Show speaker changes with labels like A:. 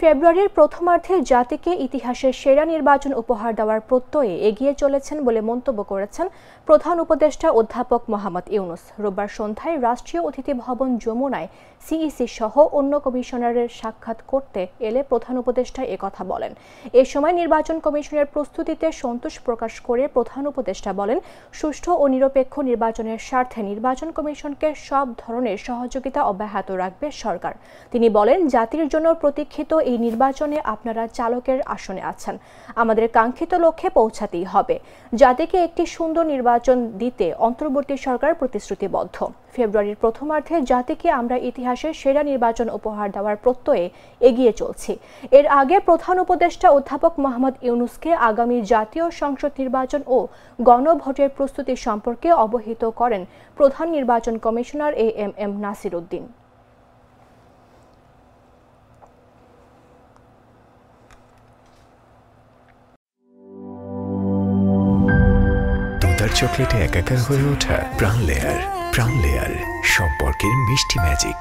A: ফেব্রুয়ারির প্রথমার্ধে জাতিকে ইতিহাসের সেরা নির্বাচন উপহার দেওয়ার প্রত্যয়ে এগিয়ে চলেছেন বলে মন্তব্য করেছেন প্রধান উপদেষ্টা অধ্যাপক মোহাম্মদ ইউনূস। রোববার সন্ধ্যায় রাষ্ট্রীয় অতিথি ভবন যমুনায় সিইসি সহ অন্য কমিশনারের সাক্ষাৎ করতে এলে প্রধান উপদেষ্টা একথা বলেন। এ সময় নির্বাচন কমিশনের প্রস্তুতিতে সন্তোষ প্রকাশ করে প্রধান উপদেষ্টা বলেন, সুষ্ঠু ও নিরপেক্ষ নির্বাচনের স্বার্থে নির্বাচন কমিশনকে সব ধরনের সহযোগিতা অব্যাহত রাখবে সরকার। তিনি বলেন, জাতির জন্য প্রতীক্ষিত এই নির্বাচনে আপনারা চালকের আসনে আছেন। আমাদের কাঙ্ক্ষিত লক্ষ্যে পৌঁছাতেই হবে। জাতিকে একটি সুন্দর নির্বাচন দিতে অন্তর্বর্তী সরকার প্রতিশ্রুতিবদ্ধ। ফেব্রুয়ারির প্রথমার্ধে জাতিকে আমরা ইতিহাসের সেরা নির্বাচন উপহার দেওয়ার প্রত্যয়ে এগিয়ে চলছি। এর আগে প্রধান উপদেষ্টা অধ্যাপক মোহাম্মদ ইউনূসকে আগামী জাতীয় সংসদ নির্বাচন ও গণভোটের প্রস্তুতি সম্পর্কে অবহিত করেন প্রধান নির্বাচন কমিশনার এএমএম নাসির উদ্দিন।
B: চকলেটে একাকার হয়ে ওঠা প্রাণ লেয়ার সম্পর্কের মিষ্টি ম্যাজিক।